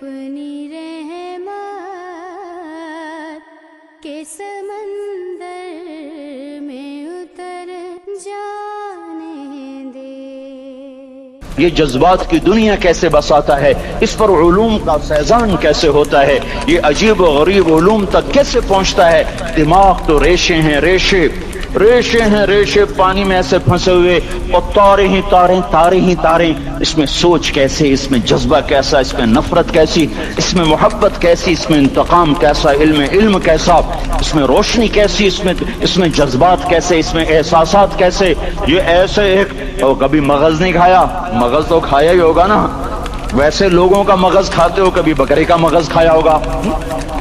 اپنی رحمت کے سمندر میں اتر جانے دے۔ یہ جذبات کی دنیا کیسے بساتا ہے، اس پر علوم کا فیضان کیسے ہوتا ہے، یہ عجیب و غریب علوم تک کیسے پہنچتا ہے۔ دماغ تو ریشے ہیں، ریشے ہیں، ریشے پانی میں ایسے پھنسے ہوئے، اور تارے ہی تاریں، تارے ہی تاریں۔ اس میں سوچ کیسے، اس میں جذبہ کیسا، اس میں نفرت کیسی، اس میں محبت کیسی، اس میں انتقام کیسا، علم کیسا، اس میں روشنی کیسی، اس میں جذبات کیسے، اس میں احساسات کیسے۔ یہ ایسے ایک کبھی مغز نہیں کھایا، مغز تو کھایا ہی ہوگا نا، ویسے لوگوں کا مغز کھاتے ہو، کبھی بکرے کا مغز کھایا ہوگا،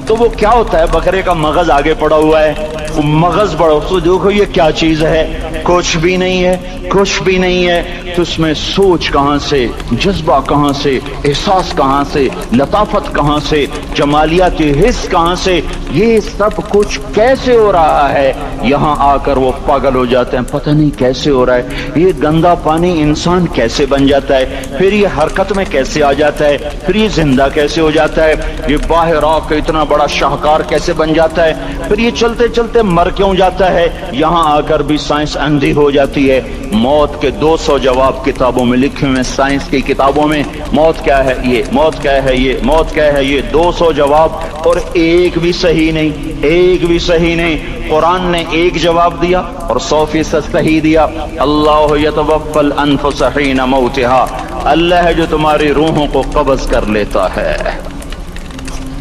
تو وہ کیا ہوتا ہے، بکرے کا مغز آگے پڑا ہوا ہے، وہ مغز بڑا، تو دیکھو یہ کیا چیز ہے، کچھ بھی نہیں ہے، کچھ بھی نہیں ہے۔ تو اس میں سوچ کہاں سے، جذبہ کہاں سے، احساس کہاں سے، لطافت کہاں سے، جمالیاتی حس کہاں سے، یہ سب کچھ کیسے ہو رہا ہے۔ یہاں آ کر وہ پاگل ہو جاتے ہیں، پتہ نہیں کیسے ہو رہا ہے، یہ گندا پانی انسان کیسے بن جاتا ہے، پھر یہ حرکت میں کیسے آ جاتا ہے، پھر یہ زندہ کیسے ہو جاتا ہے، یہ باہر آ کے اتنا بڑا شاہکار کیسے بن جاتا ہے، پھر یہ چلتے چلتے مر کیوں جاتا ہے۔ یہاں آ کر بھی سائنس اندھی ہو جاتی ہے۔ موت کے 200 جواب کتابوں میں لکھے ہوئے، سائنس کی کتابوں میں، موت کیا ہے یہ، موت کیا ہے یہ، موت کیا ہے یہ، 200 جواب، اور ایک بھی صحیح نہیں، ایک بھی صحیح نہیں۔ قرآن نے ایک جواب دیا اور 100% صحیح دیا۔ اللہ یتوفی الانفس حین موتها، اللہ ہے جو تمہاری روحوں کو قبض کر لیتا ہے۔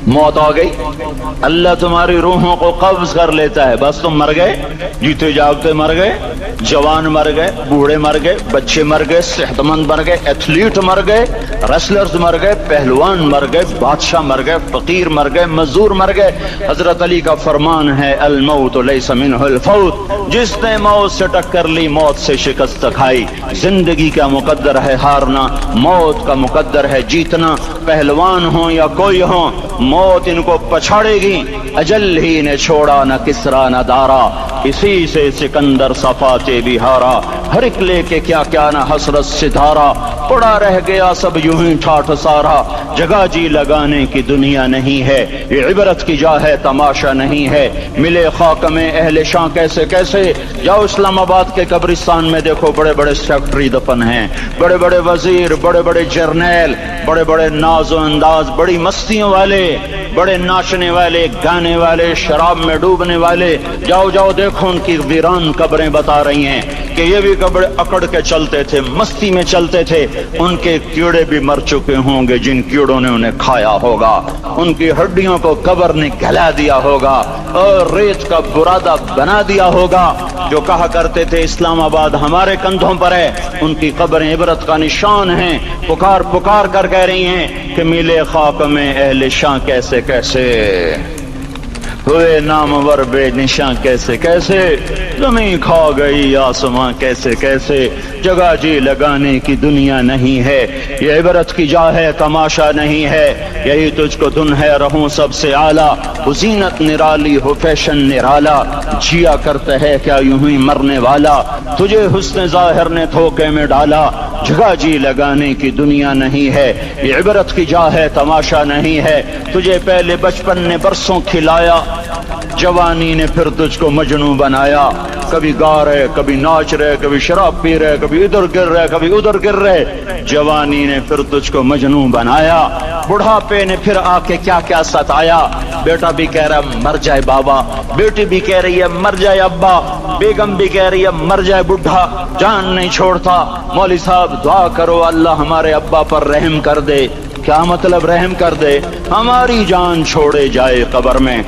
موت آ گئی، اللہ تمہاری روحوں کو قبض کر لیتا ہے، بس تم مر گئے، جیتے جاگتے مر گئے، جوان مر گئے، بوڑھے مر گئے، بچے مر گئے، صحت مند مر گئے، ایتھلیٹ مر گئے، ریسلرز مر گئے، پہلوان مر گئے، بادشاہ مر گئے، فقیر مر گئے، مزدور مر گئے۔ حضرت علی کا فرمان ہے الموت لیس منہ الفوت، جس نے موت سے ٹکر لی موت سے شکست کھائی۔ زندگی کا مقدر ہے ہارنا، موت کا مقدر ہے جیتنا۔ پہلوان ہوں یا کوئی ہوں، موت ان کو پچھاڑے گی۔ اجل ہی نے چھوڑا نہ کسرا نہ دارا، اسی سے سکندر صفاتے بھی ہارا۔ ہر ایک لے کے کیا کیا نہ حسرت ستارہ، پڑا رہ گیا سب یوں ہی ٹھاٹھ سارا۔ جگہ جی لگانے کی دنیا نہیں ہے، یہ عبرت کی جا ہے تماشا نہیں ہے۔ ملے خاک میں اہل شاں کیسے کیسے، جاؤ اسلام آباد کے قبرستان میں دیکھو، بڑے بڑے سیکٹری دفن ہیں، بڑے بڑے وزیر، بڑے بڑے جرنیل، بڑے بڑے ناز و انداز، بڑی مستیوں والے، بڑے ناچنے والے، گانے والے، شراب میں ڈوبنے والے۔ جاؤ جاؤ دیکھو، ان کی ویران قبریں بتا رہی ہیں کہ یہ بھی قبر اکڑ کے چلتے تھے، مستی میں چلتے تھے، ان کے کیڑے بھی مر چکے ہوں گے جن کیڑوں نے انہیں کھایا ہوگا، ان کی ہڈیوں کو قبر نے گلا دیا ہوگا اور ریت کا برادہ بنا دیا ہوگا۔ جو کہا کرتے تھے اسلام آباد ہمارے کندھوں پر ہے، ان کی قبریں عبرت کا نشان ہیں، پکار پکار کر کہہ رہی ہیں کہ ملے خاک میں اہل شاں کیسے کیسے، ہوئے نامور بے نشاں کیسے کیسے، زمین کھا گئی آسماں کیسے کیسے۔ جگہ جی لگانے کی دنیا نہیں ہے، یہ عبرت کی جا ہے تماشا نہیں ہے۔ یہی تجھ کو دن ہے رہوں سب سے اعلیٰ، وہ زینت نرالی ہو فیشن نرالا، جیا کرتا ہے کیا یوں ہی مرنے والا، تجھے حسن ظاہر نے دھوکے میں ڈالا۔ جگہ جی لگانے کی دنیا نہیں ہے، یہ عبرت کی جا ہے تماشا نہیں ہے۔ تجھے پہلے بچپن نے برسوں کھلایا، جوانی نے پھر تجھ کو مجنوں بنایا۔ کبھی گا رہے، کبھی ناچ رہے، کبھی شراب پی رہے، کبھی ادھر گر رہے، کبھی ادھر گر رہے۔ جوانی نے پھر تجھ کو مجنوں بنایا، بڑھاپے نے پھر آ کے کیا کیا ستایا۔ بیٹا بھی کہہ رہا مر جائے بابا، بیٹی بھی کہہ رہی ہے مر جائے ابا، بیگم بھی کہہ رہی ہے مر جائے بڈھا، جان نہیں چھوڑتا۔ مولوی صاحب دعا کرو اللہ ہمارے ابا پر رحم کر دے۔ کیا مطلب رحم کر دے؟ ہماری جان چھوڑے جائے قبر میں۔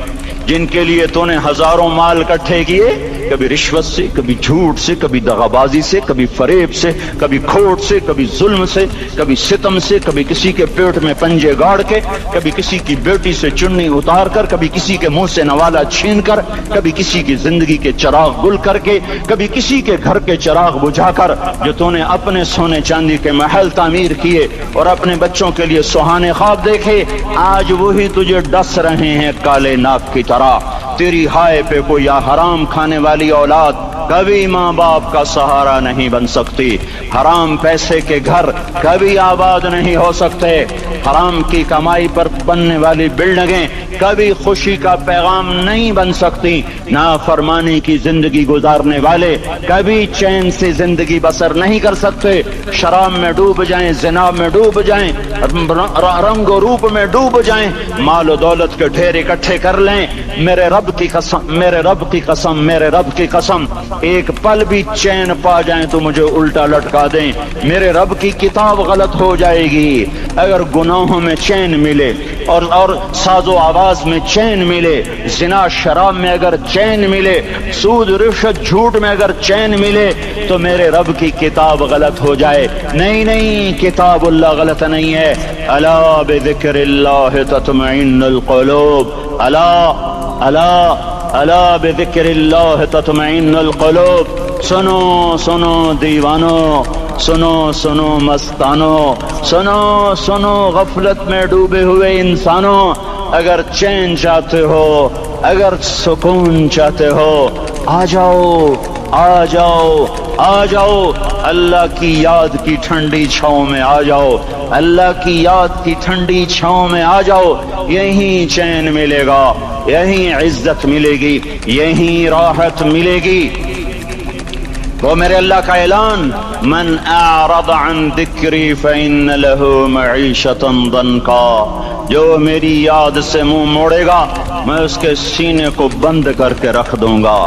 جن کے لیے تو نے ہزاروں مال اکٹھے کیے، کبھی رشوت سے، کبھی جھوٹ سے، کبھی دغابازی سے، کبھی فریب سے، کبھی کھوٹ سے، کبھی ظلم سے، کبھی ستم سے، کبھی کسی کے پیٹ میں پنجے گاڑ کے، کبھی کسی کی بیٹی سے چننی اتار کر، کبھی کسی کے منہ سے نوالا چھین کر، کبھی کسی کی زندگی کے چراغ گل کر کے، کبھی کسی کے گھر کے چراغ بجھا کر۔ جو تو نے اپنے سونے چاندی کے محل تعمیر کیے اور اپنے بچوں کے لیے سہانے خواب دیکھے، آج وہی تجھے ڈس رہے ہیں کالے ناک کی طرح۔ تیری ہائے پہ کوئی یا حرام کھانے والی اولاد کبھی ماں باپ کا سہارا نہیں بن سکتی، حرام پیسے کے گھر کبھی آباد نہیں ہو سکتے، حرام کی کمائی پر بننے والی بلڈنگیں کبھی خوشی کا پیغام نہیں بن سکتی، نافرمانی کی زندگی گزارنے والے کبھی چین سے زندگی بسر نہیں کر سکتے، شراب میں ڈوب جائیں، زنا میں ڈوب جائیں، رنگ و روپ میں ڈوب جائیں، مال و دولت کے ڈھیر اکٹھے کر لیں، میرے رب کی قسم، میرے رب کی قسم، میرے رب کی قسم، ایک پل بھی چین پا جائیں تو مجھے الٹا لٹکا دیں، میرے رب کی کتاب غلط ہو جائے گی۔ اگر گناہوں میں چین ملے اور ساز و آواز میں چین ملے، زنا شراب میں اگر چین ملے، سود رشوت جھوٹ میں اگر چین ملے تو میرے رب کی کتاب غلط ہو جائے۔ نہیں نہیں، کتاب اللہ غلط نہیں ہے۔ الا بذکر اللہ تطمئن القلوب، الا بذکر اللہ تطمئن القلوب۔ سنو سنو دیوانو، سنو سنو مستانو، سنو سنو غفلت میں ڈوبے ہوئے انسانوں، اگر چین چاہتے ہو، اگر سکون چاہتے ہو، آ جاؤ آ جاؤ آ جاؤ، اللہ کی یاد کی ٹھنڈی چھاؤں میں آ جاؤ، اللہ کی یاد کی ٹھنڈی چھاؤں میں آ جاؤ، یہیں چین ملے گا، یہیں عزت ملے گی، یہیں راحت ملے گی۔ وہ میرے اللہ کا اعلان، من اعرض عن ذکری فإن له معیشة ضنکا، جو میری یاد سے منہ موڑے گا میں اس کے سینے کو بند کر کے رکھ دوں گا،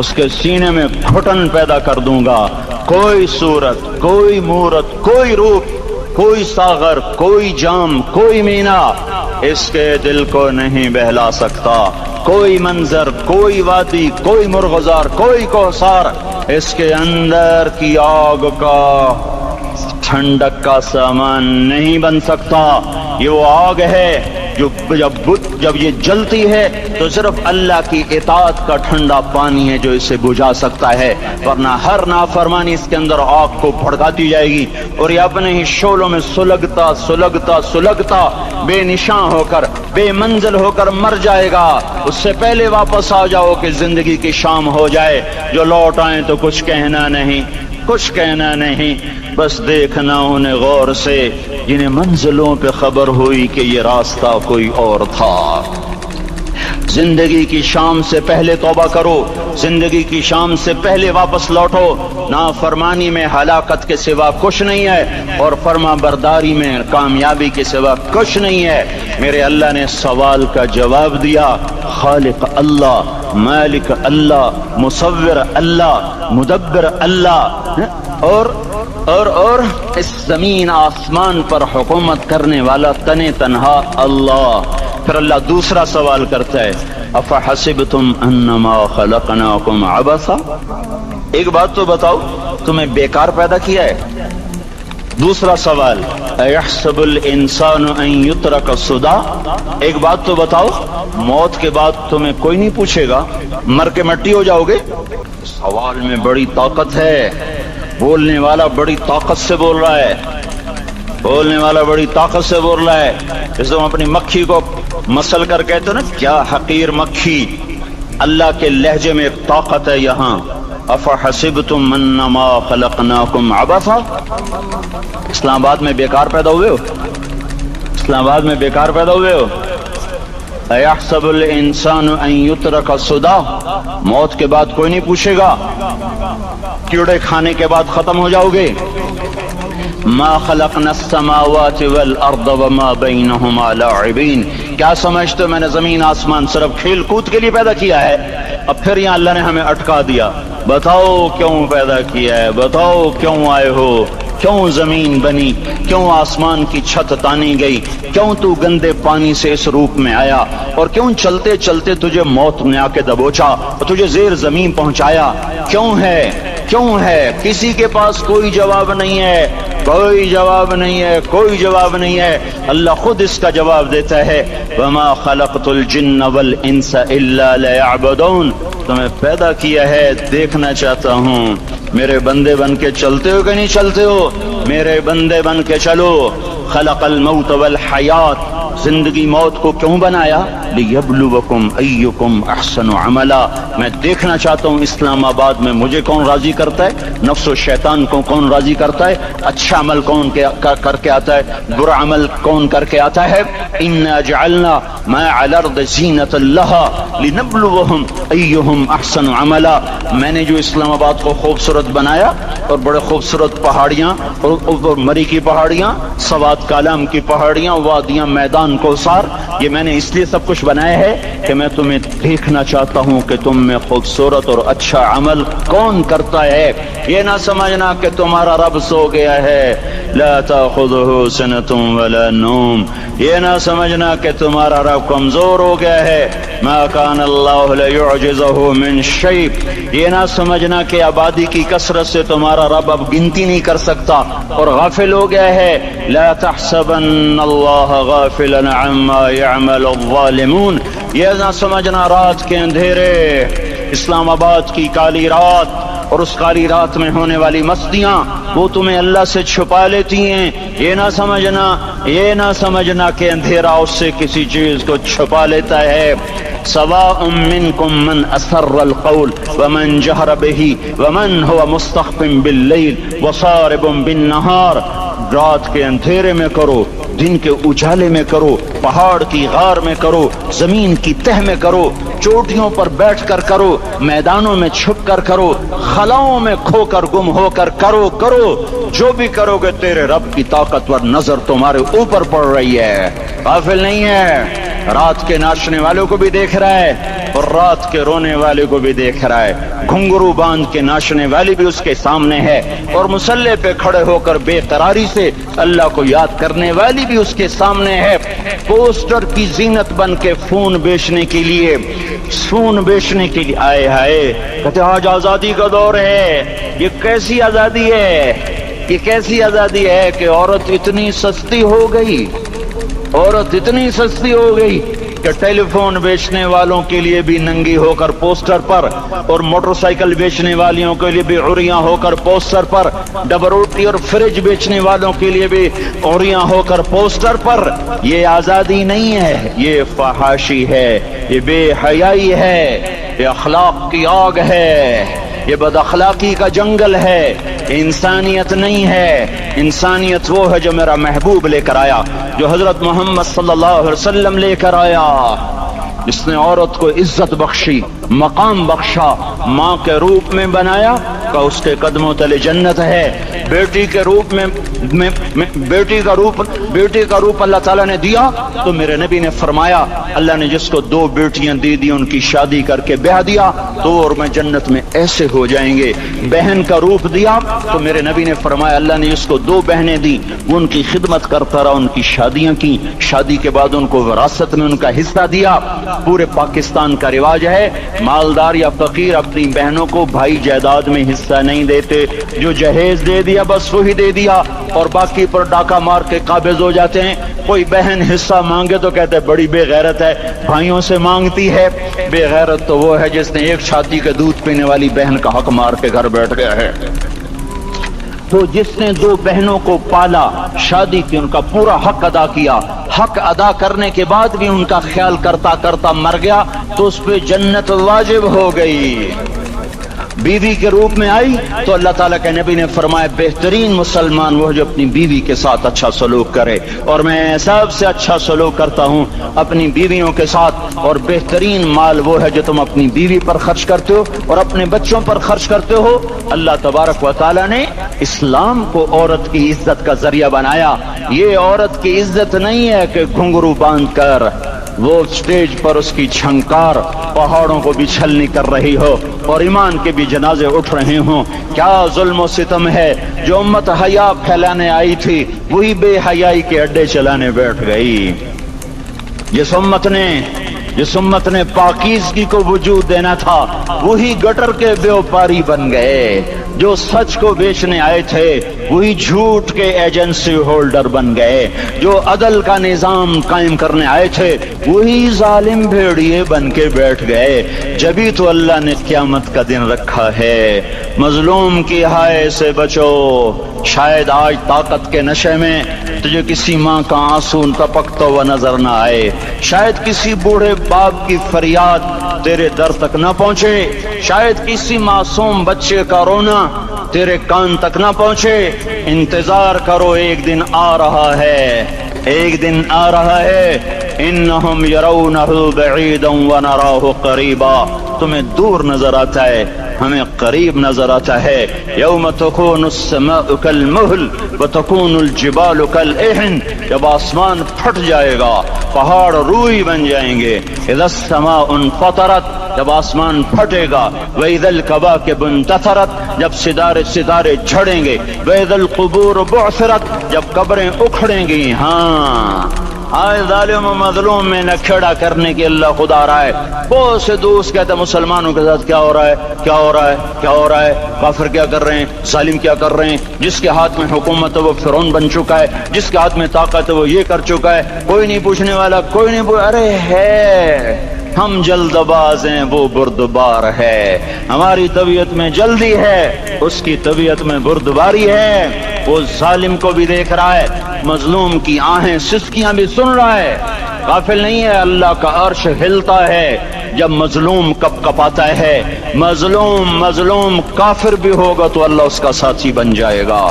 اس کے سینے میں گھٹن پیدا کر دوں گا، کوئی صورت، کوئی مورت، کوئی روپ، کوئی ساغر، کوئی جام، کوئی مینا اس کے دل کو نہیں بہلا سکتا، کوئی منظر، کوئی وادی، کوئی مرغزار، کوئی کوثر اس کے اندر کی آگ کا ٹھنڈک کا سامان نہیں بن سکتا۔ یہ وہ آگ ہے جو جب یہ جلتی ہے تو صرف اللہ کی اطاعت کا ٹھنڈا پانی ہے جو اسے بجھا سکتا ہے، ورنہ ہر نافرمانی اس کے اندر آگ کو بھڑکاتی جائے گی اور یہ اپنے ہی شعلوں میں سلگتا سلگتا سلگتا بے نشاں ہو کر، بے منزل ہو کر مر جائے گا۔ اس سے پہلے واپس آ جاؤ کہ زندگی کی شام ہو جائے، جو لوٹ آئیں تو کچھ کہنا نہیں، کچھ کہنا نہیں، بس دیکھنا انہیں غور سے جنہیں منزلوں پہ خبر ہوئی کہ یہ راستہ کوئی اور تھا۔ زندگی کی شام سے پہلے توبہ کرو، زندگی کی شام سے پہلے واپس لوٹو، نافرمانی میں ہلاکت کے سوا کچھ نہیں ہے اور فرما برداری میں کامیابی کے سوا کچھ نہیں ہے۔ میرے اللہ نے سوال کا جواب دیا، خالق اللہ، مالک اللہ، مصور اللہ، مدبر اللہ، اور اس زمین آسمان پر حکومت کرنے والا تنے تنہا اللہ۔ پھر اللہ دوسرا سوال کرتا ہے، افحسبتم انما خلقناکم عبثا، ایک بات تو بتاؤ تمہیں بیکار پیدا کیا ہے؟ دوسرا سوال، ایحسب الانسان ان یترک سدی، ایک بات تو بتاؤ موت کے بعد تمہیں کوئی نہیں پوچھے گا، مر کے مٹی ہو جاؤ گے؟ سوال میں بڑی طاقت ہے، بولنے والا بڑی طاقت سے بول رہا ہے، بولنے والا بڑی طاقت سے بول رہا ہے۔ جیسے ہم اپنی مکھی کو مسل کر کہتے ہیں نا، کیا حقیر مکھی، اللہ کے لہجے میں ایک طاقت ہے یہاں۔ افحسبتم انما خلقناکم عبثا، اسلام آباد میں بیکار پیدا ہوئے ہو؟ اسلام آباد میں بیکار پیدا ہوئے ہو؟ ایحسب الانسان ان یترک سدی، موت کے بعد کوئی نہیں پوچھے گا، کیڑے کھانے کے بعد ختم ہو جاؤ گے۔ ما خلقنا السماوات والارض وما بینہما لاعبین، کیا سمجھتے ہو میں نے زمین آسمان صرف کھیل کود کے لیے پیدا کیا ہے؟ اب پھر یہاں اللہ نے ہمیں اٹکا دیا، بتاؤ کیوں پیدا کیا ہے، بتاؤ کیوں آئے ہو، کیوں زمین بنی، کیوں آسمان کی چھت تانی گئی، کیوں تو گندے پانی سے اس روپ میں آیا، اور کیوں چلتے چلتے تجھے موت نے آ کے دبوچا اور تجھے زیر زمین پہنچایا؟ کیوں ہے، کیوں ہے؟ کسی کے پاس کوئی جواب نہیں ہے، کوئی جواب نہیں ہے، کوئی جواب نہیں ہے، اللہ خود اس کا جواب دیتا ہے، وما خلقت الجن والانس الا ليعبدون، تمہیں پیدا کیا ہے دیکھنا چاہتا ہوں میرے بندے بن کے چلتے ہو کہ نہیں چلتے ہو، میرے بندے بن کے چلو۔ خلق الموت والحیات، زندگی موت کو کیوں بنایا؟ لیبلوکم ایکم احسن عملا، میں دیکھنا چاہتا ہوں اسلام آباد میں مجھے کون راضی کرتا ہے، نفس و شیطان کو کون راضی کرتا ہے، اچھا عمل کون کر کے آتا ہے، برا عمل کون کر کے آتا ہے۔ انا جعلنا ما علی الارض زینۃ لها لنبلوہم ایہم احسن عملا، میں نے جو اسلام آباد کو خوبصورت بنایا اور بڑے خوبصورت پہاڑیاں اور مری کی پہاڑیاں، سوات کالام کی پہاڑیاں، وادیاں، میدان کوثر، یہ میں نے اس لیے سب کچھ بنایا ہے کہ میں تمہیں دیکھنا چاہتا ہوں کہ تم میں خوبصورت اور اچھا عمل کون کرتا ہے۔ یہ نہ سمجھنا کہ تمہارا رب سو گیا ہے، لا تأخذہ سنۃ ولا نوم، یہ نہ سمجھنا کہ تمہارا رب کمزور ہو گیا ہے، ما کان اللہ لیعجزہ من شیء، یہ نہ سمجھنا کہ آبادی کی کثرت سے تمہارا رب اب گنتی نہیں کر سکتا اور غافل ہو گیا ہے۔ لا تحسبن اللہ غافلا عما يعمل الظالمون، یہ نہ سمجھنا رات کے اندھیرے، اسلام آباد کی کالی رات اور اس کالی رات میں ہونے والی مستیاں وہ تمہیں اللہ سے چھپا لیتی ہیں، یہ نہ سمجھنا کہ اندھیرا اس سے کسی چیز کو چھپا لیتا ہے۔ سواء منکم من اسر القول ومن جہر به ومن هو مستخف باللیل وصارب بالنہار، رات کے اندھیرے میں کرو، دن کے اجالے میں کرو، پہاڑ کی غار میں کرو، زمین کی تہ میں کرو، چوٹیوں پر بیٹھ کر کرو، میدانوں میں چھپ کر کرو، خلاؤں میں کھو کر گم ہو کر کرو، جو بھی کرو گے تیرے رب کی طاقتور نظر تمہارے اوپر پڑ رہی ہے، غافل نہیں ہے، رات کے ناچنے والوں کو بھی دیکھ رہا ہے اور رات کے رونے والے کو بھی دیکھ رہا ہے، گھنگرو باندھ کے ناچنے والی بھی اس کے سامنے ہے اور مسلح پہ کھڑے ہو کر بے قراری سے اللہ کو یاد کرنے والی بھی اس کے سامنے ہے، پوسٹر کی زینت بن کے فون بیچنے کے لیے آئے ہائے، کہتے آج آزادی کا دور ہے، یہ کیسی آزادی ہے کہ عورت اتنی سستی ہو گئی کہ ٹیلی فون بیچنے والوں کے لیے بھی ننگی ہو کر پوسٹر پر اور موٹر سائیکل بیچنے والیوں کے لیے بھی عریاں ہو کر پوسٹر پر، ڈبل روٹی اور فریج بیچنے والوں کے لیے بھی عریاں ہو کر پوسٹر پر۔ یہ آزادی نہیں ہے، یہ فحاشی ہے، یہ بے حیائی ہے، یہ اخلاق کی آگ ہے، یہ بد اخلاقی کا جنگل ہے، انسانیت نہیں ہے۔ انسانیت وہ ہے جو میرا محبوب لے کر آیا، جو حضرت محمد صلی اللہ علیہ وسلم لے کر آیا، جس نے عورت کو عزت بخشی، مقام بخشا، ماں کے روپ میں بنایا کہ اس کے قدموں تلے جنت ہے، بیٹی کے روپ میں بیٹی کا روپ اللہ تعالیٰ نے دیا تو میرے نبی نے فرمایا اللہ نے جس کو 2 بیٹیاں دے دی ان کی شادی کر کے بیاہ دیا تو اور میں جنت میں ایسے ہو جائیں گے۔ بہن کا روپ دیا تو میرے نبی نے فرمایا اللہ نے جس کو 2 بہنیں دی وہ ان کی خدمت کرتا رہا، ان کی شادیاں کی، شادی کے بعد ان کو وراثت میں ان کا حصہ دیا۔ پورے پاکستان کا رواج ہے مالدار یا فقیر اپنی بہنوں کو بھائی جائیداد میں حصہ نہیں دیتے، جو جہیز دے دیا بس وہی دے دیا اور باقی پر ڈاکہ مار کے قابض ہو جاتے ہیں۔ کوئی بہن حصہ مانگے تو کہتے ہیں بڑی بے غیرت ہے، بھائیوں سے مانگتی ہے۔ بے غیرت تو وہ ہے جس نے ایک چھاتی کے دودھ پینے والی بہن کا حق مار کے گھر بیٹھ گیا ہے۔ تو جس نے 2 بہنوں کو پالا، شادی کی، ان کا پورا حق ادا کیا، حق ادا کرنے کے بعد بھی ان کا خیال کرتا کرتا مر گیا تو اس پہ جنت واجب ہو گئی۔ بیوی کے روپ میں آئی تو اللہ تعالیٰ کے نبی نے فرمایا بہترین مسلمان وہ جو اپنی بیوی کے ساتھ اچھا سلوک کرے، اور میں سب سے اچھا سلوک کرتا ہوں اپنی بیویوں کے ساتھ، اور بہترین مال وہ ہے جو تم اپنی بیوی پر خرچ کرتے ہو اور اپنے بچوں پر خرچ کرتے ہو۔ اللہ تبارک و تعالیٰ نے اسلام کو عورت کی عزت کا ذریعہ بنایا۔ یہ عورت کی عزت نہیں ہے کہ گھنگرو باندھ کر وہ سٹیج پر اس کی چھنکار پہاڑوں کو بھی چھلنی کر رہی ہو اور ایمان کے بھی جنازے اٹھ رہے ہوں۔ کیا ظلم و ستم ہے، جو امت حیا پھیلانے آئی تھی وہی بے حیائی کے اڈے چلانے بیٹھ گئی۔ جس امت نے پاکیزگی کو وجود دینا تھا وہی گٹر کے بیوپاری بن گئے، جو سچ کو بیچنے آئے تھے وہی جھوٹ کے ایجنسی ہولڈر بن گئے، جو عدل کا نظام قائم کرنے آئے تھے وہی ظالم بھیڑیے بن کے بیٹھ گئے۔ جبھی تو اللہ نے قیامت کا دن رکھا ہے۔ مظلوم کی ہائے سے بچو، شاید آج طاقت کے نشے میں تجھے کسی ماں کا آنسو ٹپکتا ہوا نظر نہ آئے، شاید کسی بوڑھے باپ کی فریاد تیرے در تک نہ پہنچے، شاید کسی معصوم بچے کا رونا تیرے کان تک نہ پہنچے۔ انتظار کرو، ایک دن آ رہا ہے، ایک دن آ رہا ہے۔ انہم یرونہ بعیدا ونراہ قریبا، تمہیں دور نظر آتا ہے، ہمیں قریب نظر آتا ہے۔ یوم تکون السماء کالمہل وتکون الجبال کالعہن، جب آسمان پھٹ جائے گا، پہاڑ روئی بن جائیں گے۔ اذا السماء انفطرت، جب آسمان پھٹے گا۔ وَإِذَا الْكَوَاكِبُ انتثرت، جب ستارے جھڑیں گے۔ وَإِذَا الْقُبُورُ بُعْثِرَتْ، جب قبریں اکھڑیں گی۔ ہاں آئے ظالم و مظلوم میں نہ کھڑا کرنے کے اللہ خدا رہا ہے۔ بہت سے دوست کہتے ہیں مسلمانوں کے ساتھ کیا ہو رہا ہے، کیا ہو رہا ہے، کیا ہو رہا ہے، کافر کیا کر رہے ہیں، ظالم کیا کر رہے ہیں۔ جس کے ہاتھ میں حکومت ہے وہ فرعون بن چکا ہے، جس کے ہاتھ میں طاقت ہے وہ یہ کر چکا ہے، کوئی نہیں پوچھنے والا، کوئی نہیں ارے ہے، ہم جلد باز ہیں، وہ بردبار ہے۔ ہماری طبیعت میں جلدی ہے، اس کی طبیعت میں بردباری ہے۔ وہ ظالم کو بھی دیکھ رہا ہے، مظلوم کی آہیں سسکیاں بھی سن رہا ہے، غافل نہیں ہے۔ اللہ کا عرش ہلتا ہے جب مظلوم کپ کپاتا ہے۔ مظلوم کافر بھی ہوگا تو اللہ اس کا ساتھی بن جائے گا۔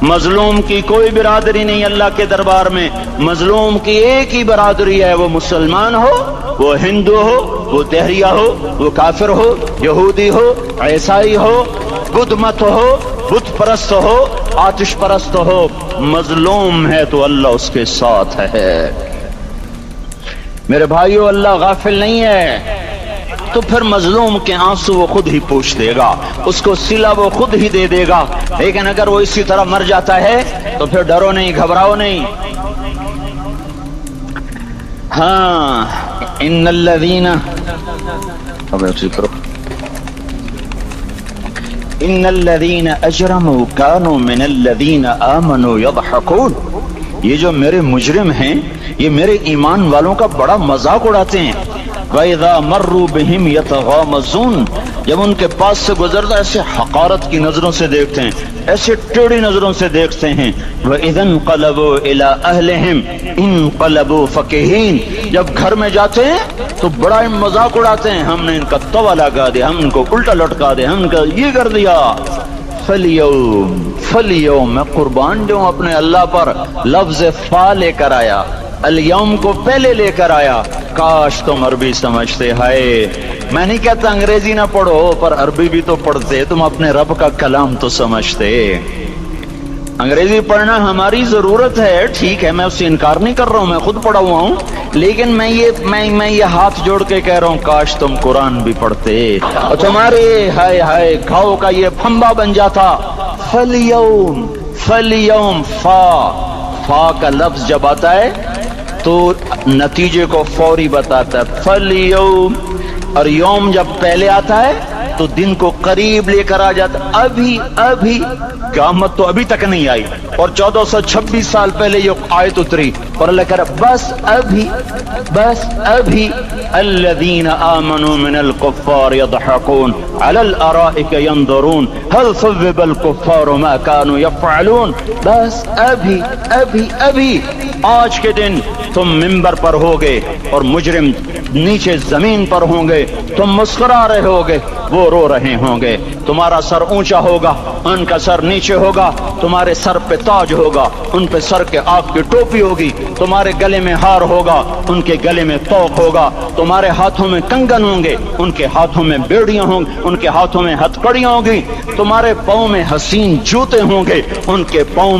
مظلوم کی کوئی برادری نہیں اللہ کے دربار میں، مظلوم کی ایک ہی برادری ہے، وہ مسلمان ہو، وہ ہندو ہو، وہ دہریہ ہو، وہ کافر ہو، یہودی ہو، عیسائی ہو، بدھ مت ہو، بت پرست ہو، آتش پرست ہو، مظلوم ہے تو اللہ اس کے ساتھ ہے۔ میرے بھائیو، اللہ غافل نہیں ہے، تو پھر مظلوم کے آنسو وہ خود ہی پوچھ دے گا، اس کو صلہ وہ خود ہی دے دے گا۔ لیکن اگر وہ اسی طرح مر جاتا ہے تو پھر ڈرو نہیں، گھبراؤ نہیں۔ ہاں ان الذین اجرموا كانوا من الذین آمنوا يضحكون، یہ جو میرے مجرم ہیں یہ میرے ایمان والوں کا بڑا مذاق اڑاتے ہیں۔ وَإِذَا مَرُّوا بِهِمْ يَتَغَامَزُونَ، جب ان کے پاس سے گزرتا ایسے حقارت کی نظروں سے دیکھتے ہیں، ایسے ٹیڑھی نظروں سے دیکھتے ہیں۔ وَإِذَا انْقَلَبُوا إِلَىٰ أَهْلِهِمْ انْقَلَبُوا فَكِهِينَ، جب گھر میں جاتے ہیں تو بڑا مذاق اڑاتے ہیں، ہم نے ان کا توا لگا دیا، ہم ان کو الٹا لٹکا دیا، ہم ان کا یہ کر دیا۔ فَالْيَوْمَ میں قربان جو اپنے اللہ پر لفظ فا لے کر آیا، الیوم کو پہلے لے کر آیا۔ کاش تم عربی سمجھتے، ہائے میں نہیں کہتا انگریزی نہ پڑھو، پر عربی بھی تو پڑھتے، تم اپنے رب کا کلام تو سمجھتے۔ انگریزی پڑھنا ہماری ضرورت ہے، ٹھیک ہے، میں اس سے انکار نہیں کر رہا ہوں، میں خود پڑھا ہوا ہوں، لیکن میں یہ ہاتھ جوڑ کے کہہ رہا ہوں کاش تم قرآن بھی پڑھتے اور تمہارے ہائے ہائے گھاؤ کا یہ پھمبا بن جاتا۔ فَالْيَوْمَ فا کا لفظ جب آتا ہے تو نتیجے کو فوری بتاتا ہے۔ فَالْيَوْمَ، اور یوم جب پہلے آتا ہے تو دن کو قریب لے کر آ جاتا۔ ابھی قیامت تو ابھی تک نہیں آئی، اور 1426 سال پہلے یہ آیت اتری، اور اللہ کہہ رہا بس ابھی الذین آمنوا من الکفار یضحکون علی الارائک ینظرون هل ثوب الکفار ما كانوا یفعلون۔ بس ابھی آج کے دن تم منبر پر ہوگے اور مجرم نیچے زمین پر ہوں گے، تم مسکرا رہے ہوگے، وہ رو رہے ہوں گے، تمہارا سر اونچا ہوگا، ان کا سر نیچے ہوگا، تمہارے سر پہ تاج ہوگا، ان پہ سر کے آگ کی ٹوپی ہوگی، تمہارے گلے میں ہار ہوگا، ان کے گلے میں توق ہوگا، تمہارے ہاتھوں میں کنگن ہوں گے، ان کے ہاتھوں میں بیڑیاں ہوں گی، ان کے ہاتھوں میں ہتھکڑیاں ہوں گی، تمہارے پاؤں میں حسین جوتے ہوں گے، ان کے پاؤں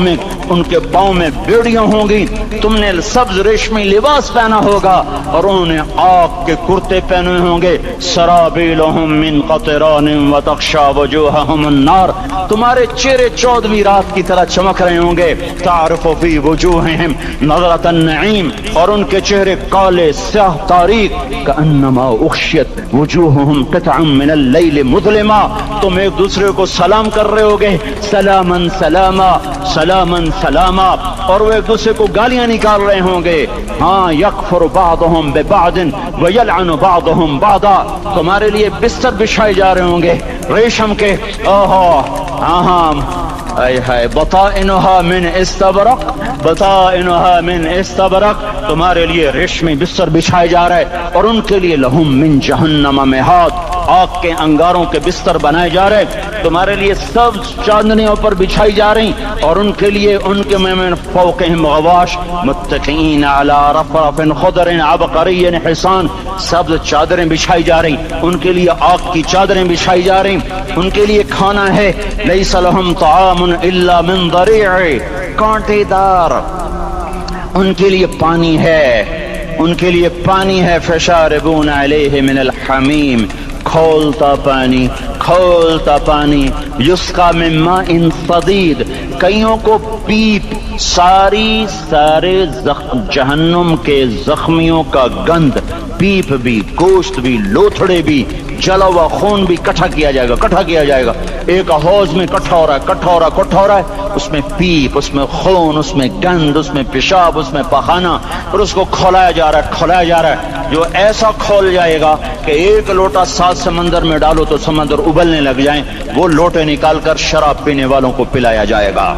میں بیڑیاں ہوں گی، تم نے سبز ریشمی لباس پہنا ہوگا اور انہوں نے آگ کے کرتے پہنے ہوں گے۔ سرابیلہم من قطران وتغشی وجوہہم النار، تمہارے چہرے 14ویں رات کی طرح چمک رہے ہوں گے۔ تعرف فی وجوہہم نظرۃ النعیم، اور ان کے چہرے کالے سیاہ تاریک، کأنما اغشیت وجوہہم قطعا من اللیل مظلما، تم ایک دوسرے کو سلام کر رہے ہوگے، سلاما سلاما سلاما سلاما، اور وہ ایک دوسرے کو گالیاں نکال رہے ہوں گے۔ ہاں یکفر بعضهم ببعض ویلعن بعضهم بعضا، تمہارے لیے بستر بچھائے جا رہے ہوں گے ریشم کے، اے ہائے بطائنها من استبرق، بطائنها من استبرق، تمہارے لیے ریشمی بستر بچھائے جا رہے اور ان کے لیے لہم من جہنم مہاد، آگ کے انگاروں کے بستر بنائے جا رہے، تمہارے لیے سب چاندنیوں پر بچھائی جا رہی اور ان کے لیے ان کے من فوقہم غواش متکئین علی رفرف خضر عبقری حسان، سب چادریں بچھائی جا رہی، ان کے لیے آگ کی چادریں بچھائی جا رہی، ان کے لیے کھانا ہے لیس لہم طعام الا من ضریع، کانٹے دار، ان کے لیے پانی ہے، ان کے لیے پانی ہے، فشاربون علیہ من الحمیم، کھولتا پانی، کھولتا پانی، یسقا من ماء صدید، کئیوں کو پیپ، سارے جہنم کے زخمیوں کا گند، پیپ بھی، گوشت بھی، لوتھڑے بھی، جلا ہوا خون بھی اکٹھا کیا جائے گا، اکٹھا کیا جائے گا، ایک حوض میں اکٹھا ہو رہا ہے، اکٹھا ہو رہا ہے، اکٹھا ہو رہا ہے، اس میں پیپ، اس میں خون، اس میں گند، اس میں پیشاب، اس میں پخانہ، اور اس کو کھولایا جا رہا ہے، کھولایا جا رہا ہے، جو ایسا کھول جائے گا کہ ایک لوٹا 7 سمندر میں ڈالو تو سمندر ابلنے لگ جائیں، وہ لوٹے نکال کر شراب پینے والوں کو پلایا جائے گا۔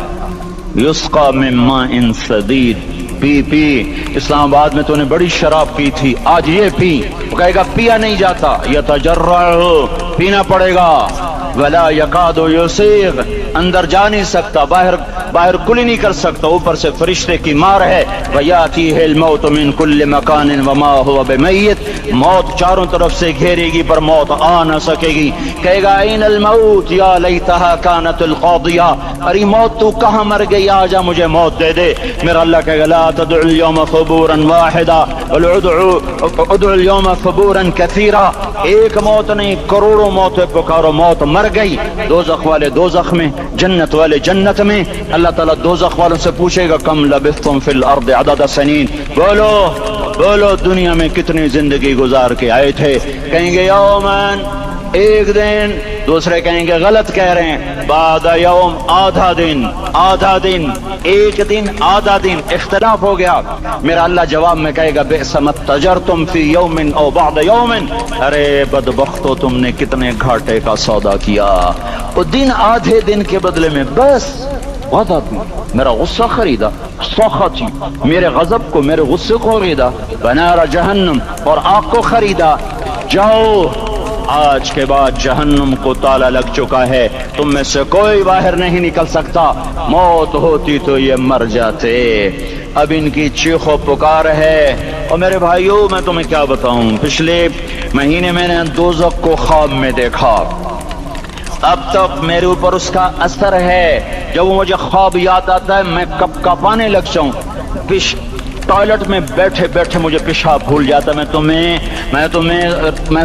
یسقا من ماء صدید، پی پی، اسلام آباد میں تو نے بڑی شراب پی تھی، آج یہ پی، وہ کہے گا پیا نہیں جاتا، یتجرعہ، پینا پڑے گا، ولا یکاد یسیغ، اندر جا نہیں سکتا، باہر کل ہی نہیں کر سکتا، اوپر سے فرشتے کی مار ہے، ویاتیہ الموت من کل مکان وما هو بمیت، موت چاروں طرف سے گھیرے گی پر موت آ نہ سکے گی، کہے گا این الموت یا لیتہا کانت القاضیہ، ارے موت تو کہاں مر گئی، آجا مجھے موت دے دے، میرا اللہ کہے گا لا تدعو اليوم ثبورا واحدا ادعو اليوم ثبورا کثیرا، ایک موت نہیں کروڑوں موتیں پکارو، موت مر گئی، دوزخ والے دوزخ میں، جنت والے جنت میں، اللہ تعالیٰ دوزخ والوں سے پوچھے گا کم لبثتم فی الارض عدد سنین، بولو دنیا میں کتنی زندگی گزار کے آئے تھے، کہیں گے یومن، ایک دن، دوسرے کہیں گے غلط کہہ رہے ہیں، بعد یوم، آدھا دن، ایک دن، آدھا دن، اختلاف ہو گیا، میرا اللہ جواب میں کہے گا بئس ما تجرتم فی یوم او بعد یوم، ارے بدبختو تم نے کتنے گھاٹے کا سودا کیا، وہ دن آدھے دن کے بدلے میں بس وعدہ بھی، میرا غصہ خریدا، سخطی، میرے غضب کو، میرے غصے کو خریدا، بنار جہنم، اور آگ کو خریدا، جاؤ آج کے بعد جہنم کو تالا لگ چکا ہے، تم میں سے کوئی باہر نہیں نکل سکتا، موت ہوتی تو یہ مر جاتے، اب ان کی چیخ و پکار ہے، اور میرے بھائیوں میں تمہیں کیا بتاؤں، پچھلے مہینے میں نے دوزخ کو خواب میں دیکھا، اب تک میرے اوپر اس کا اثر ہے، جب وہ مجھے خواب یاد آتا ہے میں کپ کپانے لگ جاؤں، ٹوائلٹ میں بیٹھے بیٹھے مجھے پیشاب بھول جاتا، میں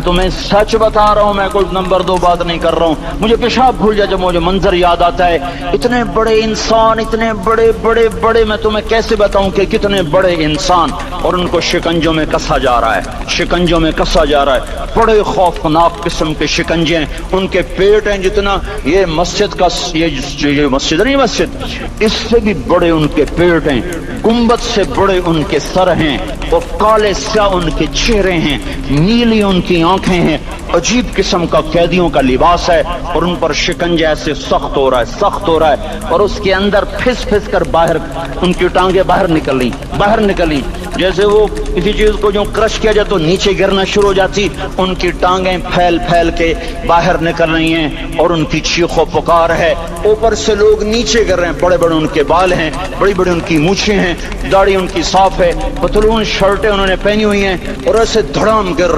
تمہیں سچ بتا رہا ہوں، میں کوئی نمبر 2 بات نہیں کر رہا ہوں، مجھے پیشاب بھول جاتا جب مجھے منظر یاد آتا ہے، اتنے بڑے انسان، اتنے بڑے میں تمہیں کیسے بتاؤں کہ کتنے بڑے انسان، اور ان کو شکنجوں میں کسا جا رہا ہے، شکنجوں میں کسا جا رہا ہے، بڑے خوفناک قسم کے شکنجے ہیں، ان کے پیٹ ہیں جتنا یہ مسجد کا، یہ مسجد نہیں، مسجد اس سے بھی بڑے ان کے پیٹ ہیں، گنبد سے بڑے ان کے سر ہیں، اور کالے سیاہ ان کے چہرے ہیں، نیلی ان کی آنکھیں ہیں، عجیب قسم کا قیدیوں کا لباس ہے، اور ان پر شکنجہ ایسے سخت ہو رہا ہے، اور اس کے اندر پھس کر باہر ان کی ٹانگیں باہر نکلی، جیسے وہ کسی چیز کو جو کرش کیا جائے تو نیچے گرنا شروع ہو جاتی، ان کی ٹانگیں پھیل کے باہر نکل رہی ہیں، اور ان کی چیخ و پکار ہے، اوپر سے لوگ نیچے گر رہے ہیں، بڑے ان کے بال ہیں، بڑی ان کی مونچھیں ہیں، داڑھی ان کی صاف ہے، پتلون شرٹیں انہوں نے پہنی ہوئی ہیں، اور ایسے دھڑم گر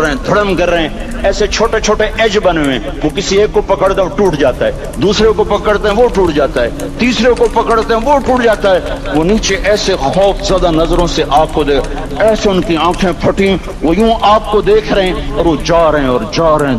رہے ہیں، ایسے چھوٹے ایج بنے ہوئے ہیں، وہ کسی ایک کو پکڑتا ہے وہ ٹوٹ جاتا ہے، دوسرے کو پکڑتے ہیں وہ ٹوٹ جاتا ہے، تیسرے کو پکڑتے ہیں وہ ٹوٹ جاتا ہے، وہ نیچے ایسے خوف زدہ نظروں سے آپ کو دیکھ، ایسے ان کی آنکھیں پھٹی، وہ یوں آپ کو دیکھ رہے ہیں، اور وہ جا رہے ہیں،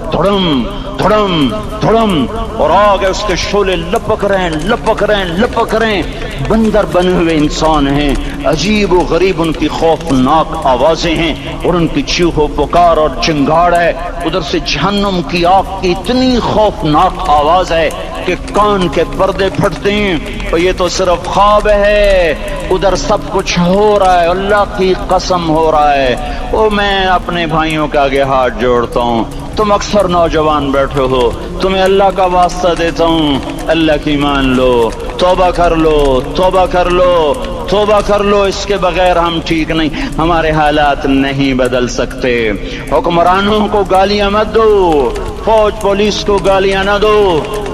دھڑم، اور آگے اس کے شعلے لپک رہے ہیں، بندر بنے ہوئے انسان ہیں، عجیب و غریب ان کی خوفناک آوازیں ہیں، اور ان کی چیخ و پکار اور چنگاڑ ہے، ادھر سے جہنم کی آگ کی اتنی خوفناک آواز ہے کہ کان کے پردے پھٹتے ہیں، اور یہ تو صرف خواب ہے، ادھر سب کچھ ہو رہا ہے، اللہ کی قسم ہو رہا ہے، میں اپنے بھائیوں کے آگے ہاتھ جوڑتا ہوں، تم اکثر نوجوان بیٹھے ہو، تمہیں اللہ کا واسطہ دیتا ہوں، اللہ کی مان لو، توبہ کر لو، توبہ کر لو، توبہ کر لو، اس کے بغیر ہم ٹھیک نہیں، ہمارے حالات نہیں بدل سکتے۔ حکمرانوں کو گالیاں مت دو، فوج پولیس کو گالیاں نہ دو،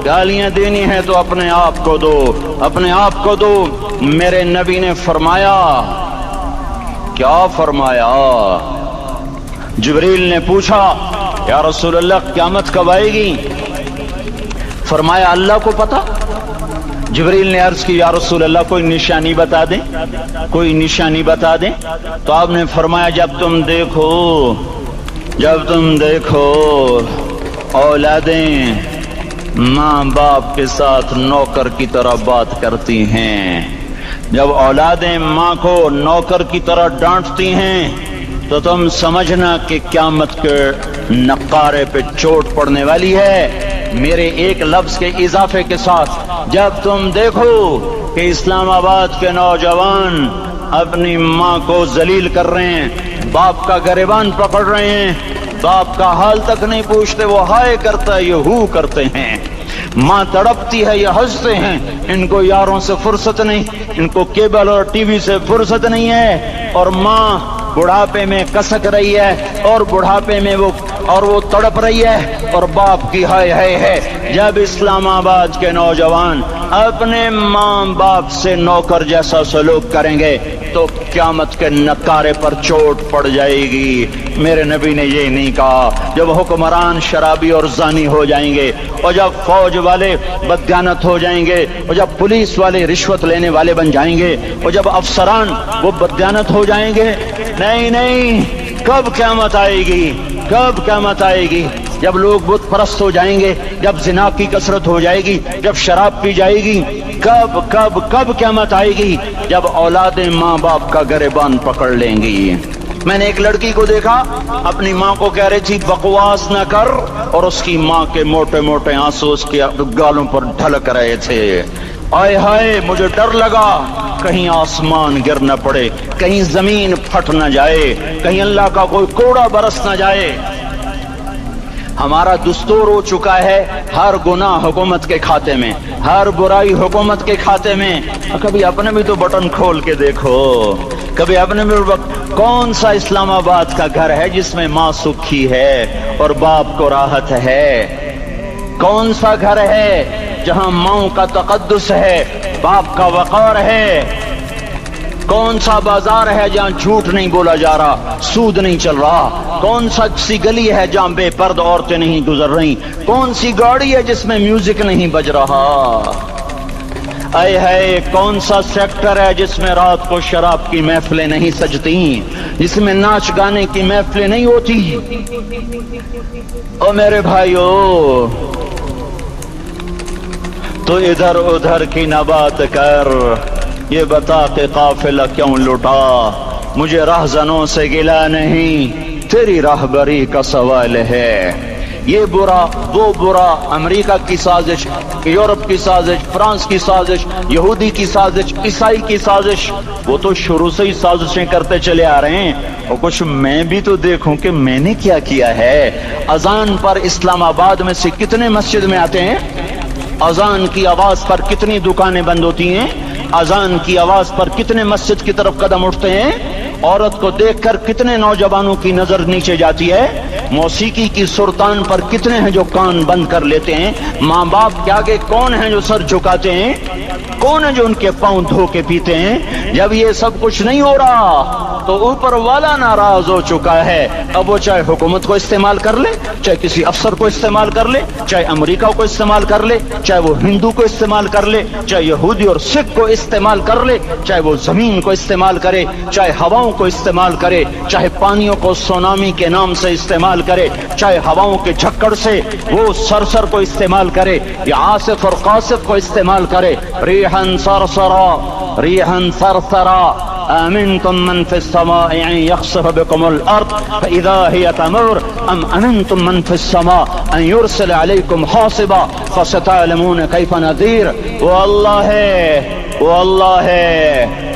گالیاں دینی ہے تو اپنے آپ کو دو، اپنے آپ کو دو۔ میرے نبی نے فرمایا، کیا فرمایا؟ جبریل نے پوچھا یا رسول اللہ قیامت کب آئے گی؟ فرمایا اللہ کو پتا۔ جبریل نے عرض کی یا رسول اللہ کوئی نشانی بتا دیں، کوئی نشانی بتا دیں۔ تو آپ نے فرمایا جب تم دیکھو اولادیں ماں باپ کے ساتھ نوکر کی طرح بات کرتی ہیں، جب اولادیں ماں کو نوکر کی طرح ڈانٹتی ہیں تو تم سمجھنا کہ قیامت کے نقارے پہ چوٹ پڑنے والی ہے۔ میرے ایک لفظ کے اضافے کے ساتھ جب تم دیکھو کہ اسلام آباد کے نوجوان اپنی ماں کو ذلیل کر رہے ہیں، باپ کا گریبان پکڑ رہے ہیں، باپ کا حال تک نہیں پوچھتے، وہ ہائے کرتا ہے یہ ہو کرتے ہیں، ماں تڑپتی ہے یہ ہنستے ہیں، ان کو یاروں سے فرصت نہیں، ان کو کیبل اور ٹی وی سے فرصت نہیں ہے، اور ماں بڑھاپے میں کسک رہی ہے اور بڑھاپے میں وہ تڑپ رہی ہے، اور باپ کی ہائے ہائے ہے۔ جب اسلام آباد کے نوجوان اپنے ماں باپ سے نوکر جیسا سلوک کریں گے تو قیامت کے نکارے پر چوٹ پڑ جائے گی۔ میرے نبی نے یہ نہیں کہا جب حکمران شرابی اور زانی ہو جائیں گے، اور جب فوج والے بددیانت ہو جائیں گے، اور جب پولیس والے رشوت لینے والے بن جائیں گے، اور جب افسران وہ بددیانت ہو جائیں گے۔ نہیں، کب قیامت آئے گی؟ کب قیامت آئے گی؟ جب لوگ بت پرست ہو جائیں گے، جب زنا کی کثرت ہو جائے گی، جب شراب پی جائے گی۔ کب قیامت آئے گی؟ جب اولادیں ماں باپ کا گریبان پکڑ لیں گی۔ میں نے ایک لڑکی کو دیکھا اپنی ماں کو کہہ رہی تھی بکواس نہ کر، اور اس کی ماں کے موٹے موٹے آنسو اس کے گالوں پر ڈھلک رہے تھے۔ آئے ہائے مجھے ڈر لگا کہیں آسمان گر نہ پڑے، کہیں زمین پھٹ نہ جائے، کہیں اللہ کا کوئی کوڑا برس نہ جائے۔ ہمارا دستور ہو چکا ہے ہر گناہ حکومت کے کھاتے میں، ہر برائی حکومت کے کھاتے میں۔ کبھی اپنے بھی تو بٹن کھول کے دیکھو، کبھی اپنے بھی کون سا اسلام آباد کا گھر ہے جس میں ماں سکھی ہے اور باپ کو راحت ہے؟ کون سا گھر ہے جہاں ماں کا تقدس ہے، باپ کا وقار ہے؟ کون سا بازار ہے جہاں جھوٹ نہیں بولا جا رہا، سود نہیں چل رہا؟ کون سا سی گلی ہے جہاں بے پرد عورتیں نہیں گزر رہی؟ کون سی گاڑی ہے جس میں میوزک نہیں بج رہا؟ اے ہے کون سا سیکٹر ہے جس میں رات کو شراب کی محفلیں نہیں سجتی، جس میں ناچ گانے کی محفلیں نہیں ہوتی؟ او میرے بھائیو، تو ادھر ادھر کی نہ بات کر، یہ بتا کہ قافلہ کیوں لٹا؟ مجھے رہزنوں سے گلا نہیں، تیری راہبری کا سوال ہے۔ یہ برا وہ برا، امریکہ کی سازش، یورپ کی سازش، فرانس کی سازش، یہودی کی سازش، عیسائی کی سازش، وہ تو شروع سے ہی سازشیں کرتے چلے آ رہے ہیں۔ اور کچھ میں بھی تو دیکھوں کہ میں نے کیا کیا ہے۔ اذان پر اسلام آباد میں سے کتنے مسجد میں آتے ہیں؟ اذان کی آواز پر کتنی دکانیں بند ہوتی ہیں؟ اذان کی آواز پر کتنے مسجد کی طرف قدم اٹھتے ہیں؟ عورت کو دیکھ کر کتنے نوجوانوں کی نظر نیچے جاتی ہے؟ موسیقی کی سرتان پر کتنے ہیں جو کان بند کر لیتے ہیں؟ ماں باپ کے آگے کون ہیں جو سر جھکاتے ہیں؟ کون ہے جو ان کے پاؤں دھو کے پیتے ہیں؟ جب یہ سب کچھ نہیں ہو رہا تو اوپر والا ناراض ہو چکا ہے۔ اب وہ چاہے حکومت کو استعمال کر لے، چاہے کسی افسر کو استعمال کر لے، چاہے امریکہ کو استعمال کر لے، چاہے وہ ہندو کو استعمال کر لے، چاہے یہودی اور سکھ کو استعمال کر لے، چاہے وہ زمین کو استعمال کرے، چاہے ہواؤں کو استعمال کرے، چاہے پانیوں کو سونامی کے نام سے استعمال کرے، چاہے ہواؤں کے جھکڑ سے وہ سرسر کو استعمال کرے یا آصف اور قاصف کو استعمال کرے۔ ریحن صرصرا ریحن صرصرا آمنتم من في السماء أن يخسف بكم الأرض فإذا هي تمور أم أمنتم من في السماء أن يرسل عليكم حاصبا فستعلمون كيف نذير۔ والله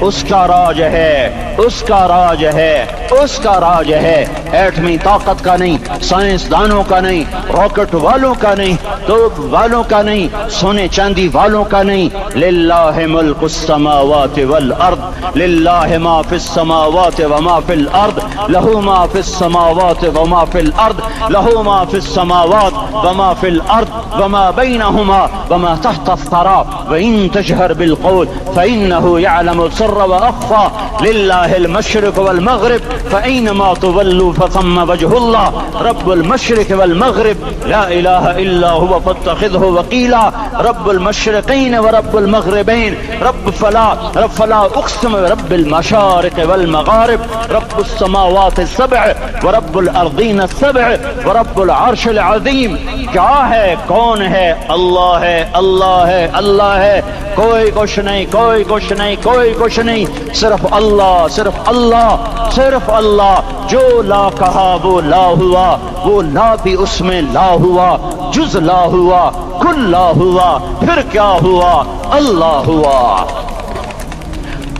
اس کا راج ہے، اس کا راج ہے، اس کا راج ہے۔ ایٹمی طاقت کا نہیں، سائنسدانوں کا نہیں، راکٹ والوں کا نہیں، توپ والوں کا نہیں، سونے چاندی والوں کا نہیں۔ للہ ملک السماوات والارض، للہ ما فی السماوات وما فی الارض، لہ ما فی السماوات وما فی الارض، لہ ما فی السماوات وما فی الارض وما بینہما وما تحت الثرى وإن تجهر بالقول فإنه يعلم السر وأخفى لله المشرق والمغرب فأينما تولوا فثم وجه الله رب المشرق والمغرب لا إله إلا هو فاتخذه وكيلا رب المشرقين ورب المغربين رب فلا أقسم برب المشارق والمغارب رب السماوات السبع ورب الأرضين السبع ورب العرش العظيم۔ کیا ہے، کون ہے؟ اللہ ہے، اللہ ہے، اللہ ہے، کوئی کچھ نہیں، کوئی کچھ نہیں، کوئی کچھ نہیں، صرف اللہ، صرف اللہ، صرف اللہ۔ جو لا کہا وہ لا ہوا، وہ لا بھی اس میں لا ہوا، جز لا ہوا، کل لا ہوا، پھر کیا ہوا؟ اللہ ہوا۔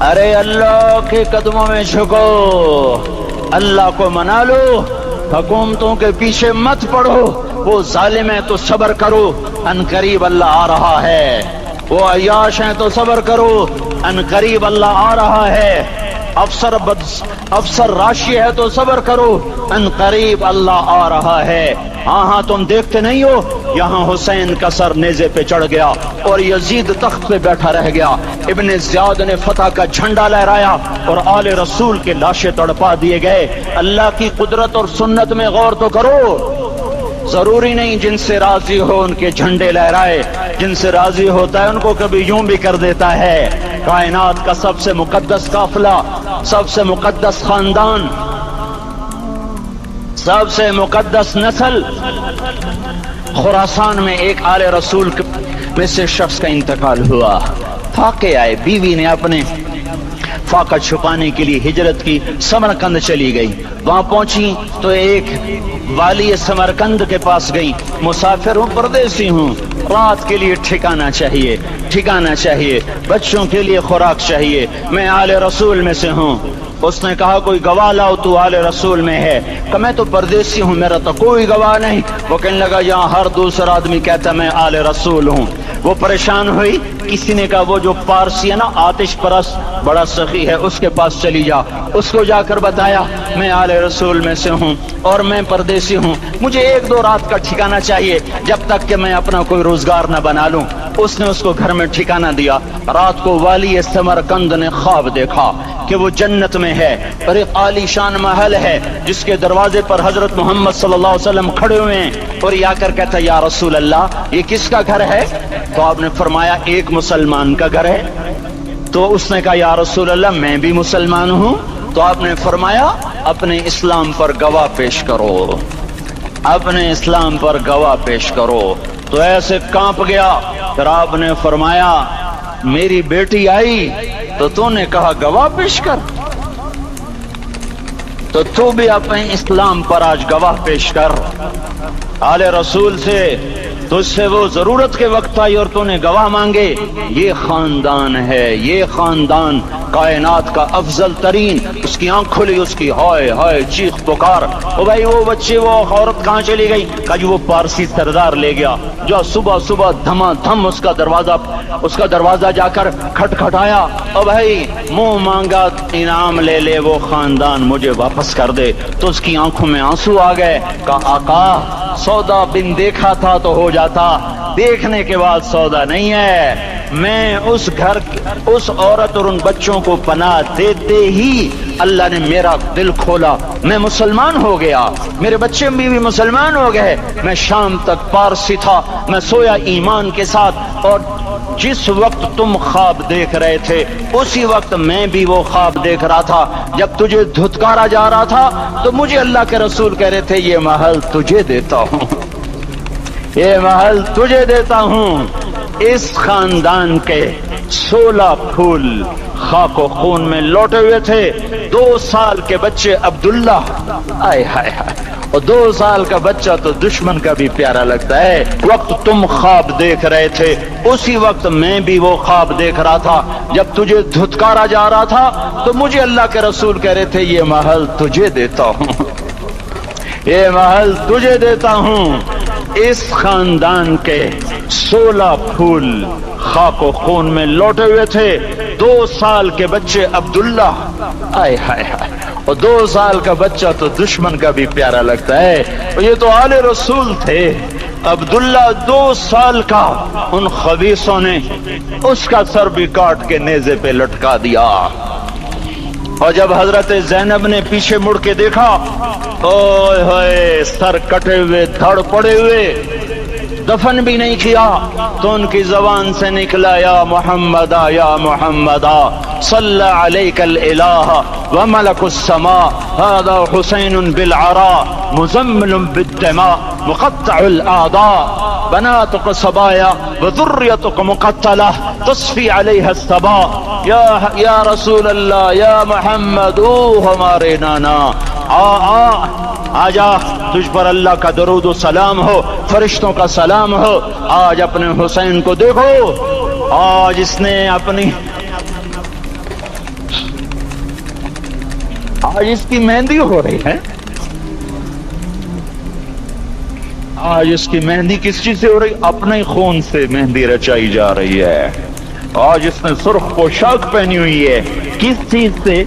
ارے اللہ کے قدموں میں جھکو، اللہ کو منا لو، حکومتوں کے پیچھے مت پڑو، وہ ظالم ہے تو صبر کرو، ان قریب اللہ آ رہا ہے، وہ عیاش ہیں تو صبر کرو، ان قریب اللہ آ رہا ہے، افسر راشی ہے تو صبر کرو، ان قریب اللہ آ رہا ہے۔ ہاں تم دیکھتے نہیں ہو، یہاں حسین کا سر نیزے پہ چڑھ گیا اور یزید تخت پہ بیٹھا رہ گیا، ابن زیاد نے فتح کا جھنڈا لہرایا اور آل رسول کے لاشیں تڑپا دیے گئے۔ اللہ کی قدرت اور سنت میں غور تو کرو، ضروری نہیں جن سے راضی ہو ان کے جھنڈے لہرائے، جن سے راضی ہوتا ہے ان کو کبھی یوں بھی کر دیتا ہے۔ کائنات کا سب سے مقدس قافلہ، سب سے مقدس خاندان، سب سے مقدس نسل، خراسان میں ایک آل رسول میں سے شخص کا انتقال ہوا، فاقے آئے، بیوی نے اپنے فاقہ چھپانے کے لیے ہجرت کی، سمرقند چلی گئی، وہاں پہنچی تو ایک والی سمرقند کے پاس گئی، مسافر ہوں، پردیسی ہوں، رات کے لیے ٹھکانہ چاہیے، ٹھکانہ چاہیے، بچوں کے لیے خوراک چاہیے، میں آل رسول میں سے ہوں۔ اس نے کہا کوئی گواہ لاؤ، تو آل رسول میں ہے؟ کہ میں تو پردیسی ہوں، میرا تو کوئی گواہ نہیں۔ وہ کہنے لگا یہاں ہر دوسرا آدمی کہتا میں آل رسول ہوں۔ وہ پریشان ہوئی، کسی نے کہا وہ جو پارسی ہے نا، آتش پرست بڑا سخی ہے، اس کے پاس چلی جا۔ اس کو جا کر بتایا میں آل رسول میں سے ہوں اور میں پردیسی ہوں، مجھے 1-2 رات کا ٹھکانہ چاہیے جب تک کہ میں اپنا کوئی روزگار نہ بنا لوں۔ اس نے اس کو گھر میں ٹھکانہ دیا۔ رات کو والی سمرقند نے خواب دیکھا کہ وہ جنت میں ہے اور ایک عالی شان محل ہے جس کے دروازے پر حضرت محمد صلی اللہ علیہ وسلم کھڑے ہوئے ہیں، اور یہ آ کر کہتا یا رسول اللہ یہ کس کا گھر ہے؟ تو آپ نے فرمایا ایک مسلمان کا گھر ہے۔ تو اس نے کہا یا رسول اللہ میں بھی مسلمان ہوں۔ تو آپ نے فرمایا اپنے اسلام پر گواہ پیش کرو، اپنے اسلام پر گواہ پیش کرو۔ تو ایسے کانپ گیا، پھر آپ نے فرمایا میری بیٹی آئی تو تو نے کہا گواہ پیش کر، تو تو بھی اپنے اسلام پر آج گواہ پیش کر۔ آل رسول سے تجھ سے وہ ضرورت کے وقت آئی اور تو نے گواہ مانگے۔ یہ خاندان ہے، یہ خاندان کائنات کا افضل ترین۔ اس کی آنکھ کھلی، اس کی ہائے ہائے چیخ پکار، او بھائی وہ بچے وہ عورت کہاں چلی گئی؟ کہا جی وہ پارسی سردار لے گیا۔ جو صبح صبح دھما دھم اس کا دروازہ جا کر کھٹکھٹایا، او بھائی منہ مانگا انعام لے لے، وہ خاندان مجھے واپس کر دے۔ تو اس کی آنکھوں میں آنسو آ گئے۔ کہا آقا سودا بن دیکھا تھا تو ہو جاتا، دیکھنے کے بعد سودا نہیں ہے۔ میں اس گھر اس عورت اور ان بچوں کو پناہ دیتے ہی اللہ نے میرا دل کھولا، میں مسلمان ہو گیا، میرے بچے بھی مسلمان ہو گئے۔ میں شام تک پارسی تھا، میں سویا ایمان کے ساتھ، اور جس وقت تم خواب دیکھ رہے تھے اسی وقت میں بھی وہ خواب دیکھ رہا تھا۔ جب تجھے دھتکارا جا رہا تھا تو مجھے اللہ کے رسول کہہ رہے تھے یہ محل تجھے دیتا ہوں، یہ محل تجھے دیتا ہوں۔ اس خاندان کے 16 پھول خاک و خون میں لوٹے ہوئے تھے۔ 2 سال کے بچے عبداللہ، آئے ہائے ہائے، اور 2 سال کا بچہ تو دشمن کا بھی پیارا لگتا ہے. وقت تم خواب دیکھ رہے تھے اسی وقت میں بھی وہ خواب دیکھ رہا تھا. جب تجھے دھتکارا جا رہا تھا تو مجھے اللہ کے رسول کہہ رہے تھے یہ محل تجھے دیتا ہوں, یہ محل تجھے دیتا ہوں. اس خاندان کے 16 پھول خاک و خون میں لوٹے ہوئے تھے. 2 سال کے بچے عبداللہ, آئے ہائے ہائے, اور 2 سال کا بچہ تو دشمن کا بھی پیارا لگتا ہے. اور یہ تو آل رسول تھے. عبداللہ 2 سال کا, ان خبیثوں نے اس کا سر بھی کاٹ کے نیزے پہ لٹکا دیا. اور جب حضرت زینب نے پیچھے مڑ کے دیکھا, اوئے ہوئے, سر کٹے ہوئے, دھڑ پڑے ہوئے, دفن بھی نہیں کیا, تو ان کی زبان سے نکلا یا محمد یا محمد صلی علیک الالہ وملک السماء هذا حسین بالعراء مزمل بالدماء مقطع الاعضاء بناتك صبايا وذريتك مقتلة تصفي عليها الصبا یا رسول اللہ یا محمد او ہمارے نانا, آ جا, تجھ پر اللہ کا درود و سلام ہو, فرشتوں کا سلام ہو. آج اپنے حسین کو دیکھو, آج اس نے اپنی, آج اس کی مہندی ہو رہی ہے. آج اس کی مہندی کس چیز سے ہو رہی؟ اپنے خون سے مہندی رچائی جا رہی ہے. آج اس نے سرخ پوشاک پہنی ہوئی ہے. کس چیز سے؟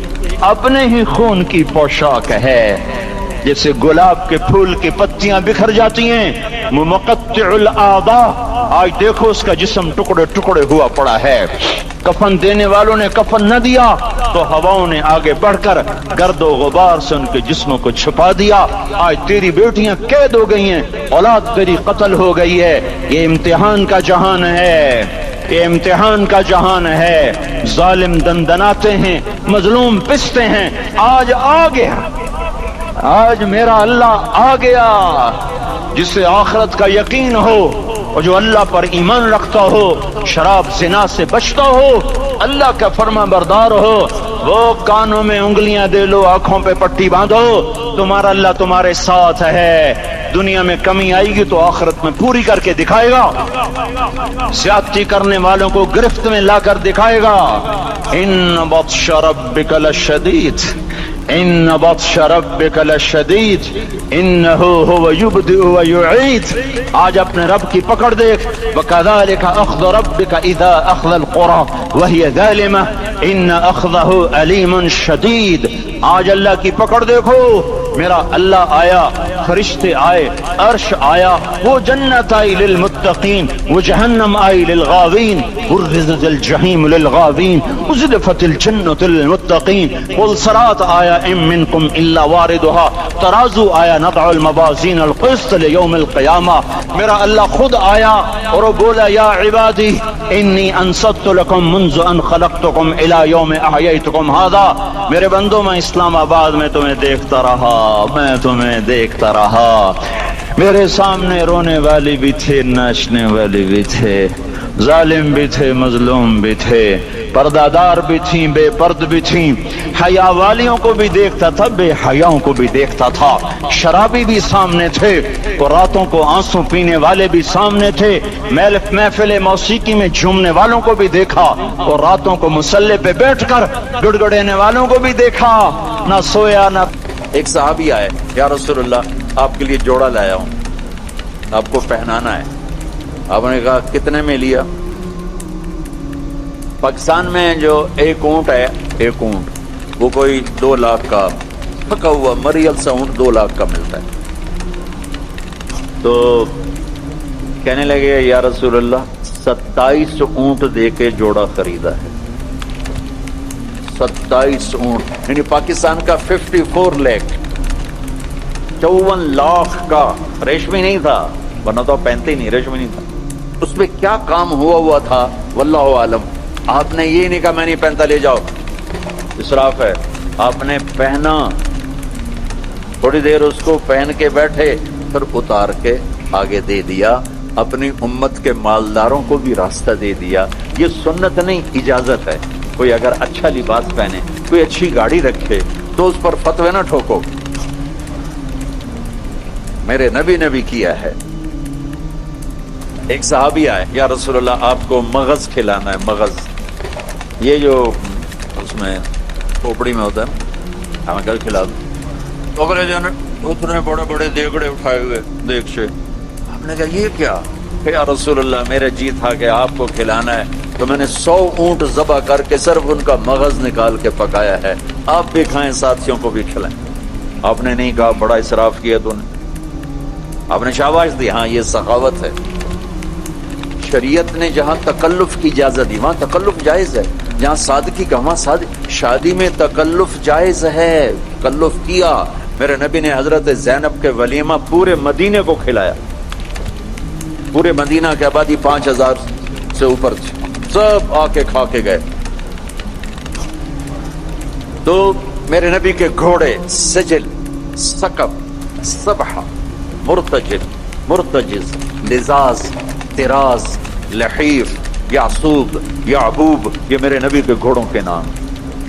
اپنے ہی خون کی پوشاک ہے. جیسے گلاب کے پھول کی پتیاں بکھر جاتی ہیں, مقطع الاعضاء, آج دیکھو اس کا جسم ٹکڑے ٹکڑے ہوا پڑا ہے. کفن دینے والوں نے کفن نہ دیا تو ہواؤں نے آگے بڑھ کر گرد و غبار سے ان کے جسموں کو چھپا دیا. آج تیری بیٹیاں قید ہو گئی ہیں, اولاد تیری قتل ہو گئی ہے. یہ امتحان کا جہان ہے, یہ امتحان کا جہان ہے. ظالم دندناتے ہیں, مظلوم پستے ہیں. آج آ گیا, آج میرا اللہ آ گیا. جسے آخرت کا یقین ہو اور جو اللہ پر ایمان رکھتا ہو, شراب زنا سے بچتا ہو, اللہ کا فرما بردار ہو, وہ کانوں میں انگلیاں دے لو, آنکھوں پہ پٹی باندھو, تمہارا اللہ تمہارے ساتھ ہے. دنیا میں کمی آئے گی تو آخرت میں پوری کر کے دکھائے گا. زیادتی کرنے والوں کو گرفت میں لا کر دکھائے گا. ان بطش ربک لشدید, ان بطش ربک لشدید انہ هو یبدئ و یعید. آج اپنے رب کی پکڑ دیکھ. وکذالک اخذ ربک اذا اخذ القرى وهي ظالمة ان اخذه علیم شدید. آج اللہ کی پکڑ دیکھو. میرا اللہ آیا, فرشتے آئے, عرش آیا, وہ جنت آئی للمتقین, وہ جہنم آئی للغاوین, برزت الجحیم للغاوین, ازلفت الجنت للمتقین. قل صراط آیا ام منکم الا واردها, ترازو آیا نضع الموازین القسط لیوم القیامہ. میرا اللہ خود آیا اور وہ بولا یا عبادی انی انصت لکم منذ ان خلقتکم الى یوم احییتکم هذا. میرے بندوں, میں اسلام آباد میں تمہیں دیکھتا رہا, میں تمہیں دیکھتا رہا. میرے سامنے رونے والی بھی تھے, ناچنے والی بھی تھے, ظالم بھی تھے, مظلوم بھی تھے, پردادار بھی تھیں, بے پرد بھی تھیں. حیا والیوں کو بھی دیکھتا تھا, بے حیاؤں کو بھی دیکھتا تھا. شرابی بھی سامنے تھے اور راتوں کو آنسو پینے والے بھی سامنے تھے. محفل موسیقی میں جھومنے والوں کو بھی دیکھا اور راتوں کو مصلی پہ بیٹھ کر گڑ گڑانے والوں کو بھی دیکھا. نہ سویا نہ. ایک صحابی آئے, یا رسول اللہ آپ کے لیے جوڑا لایا ہوں, آپ کو پہنانا ہے. آپ نے کہا کتنے میں لیا؟ پاکستان میں جو ایک اونٹ ہے, ایک اونٹ وہ کوئی 2 لاکھ کا پکا ہوا مریل سا اونٹ 2 لاکھ کا ملتا ہے. تو کہنے لگے یا رسول اللہ 27 اونٹ دے کے جوڑا خریدا ہے. 27 اونٹ یعنی پاکستان کا 54 لاکھ, 54 لاکھ کا. ریشمی نہیں تھا, ورنہ تو پہنتے ہی نہیں, ریشمی نہیں تھا. اس میں کیا کام ہوا تھا واللہ عالم. آپ نے یہ نہیں کہا میں نہیں پہنتا, لے جاؤ, اسراف ہے. آپ نے پہنا, تھوڑی دیر اس کو پہن کے بیٹھے, پھر اتار کے آگے دے دیا. اپنی امت کے مالداروں کو بھی راستہ دے دیا. یہ سنت نہیں, اجازت ہے. کوئی اگر اچھا لباس پہنے, کوئی اچھی گاڑی رکھے تو اس پر فتوے نہ ٹھوکو. میرے نبی نے بھی کیا ہے. ایک صحابی آئے, یا رسول اللہ آپ کو مغز کھلانا ہے, مغز, یہ جو اس میں کھوپڑی میں ہوتا ہے, ہمیں کل کھلا دو. تو اگلے جانے اتنے بڑے بڑے دیگڑے اٹھائے ہوئے دیگ سے. آپ نے کہا یہ کیا؟ کہ یا رسول اللہ میرے جی تھا کہ آپ کو کھلانا ہے, تو میں نے 100 اونٹ ذبح کر کے صرف ان کا مغز نکال کے پکایا ہے, آپ بھی کھائیں, ساتھیوں کو بھی کھلائیں. آپ نے نہیں کہا بڑا اسراف کیا تو نے, آپ نے شاباش دی, ہاں یہ سخاوت ہے. شریعت نے جہاں تکلف کی اجازت دی وہاں تکلف جائز ہے, جہاں سادگی کا وہاں شادی میں تکلف جائز ہے. تکلف کیا. میرے نبی نے حضرت زینب کے ولیمہ پورے مدینے کو کھلایا. پورے مدینہ کی آبادی 5000 سے اوپر تھی, سب آ کے کھا کے گئے. تو میرے نبی کے گھوڑے سجل, سقب, سبحہ, مرتجل, مرتجز, لزاز, تراز, لحیف, یعصوب, یعبوب, یہ میرے نبی کے گھوڑوں کے نام.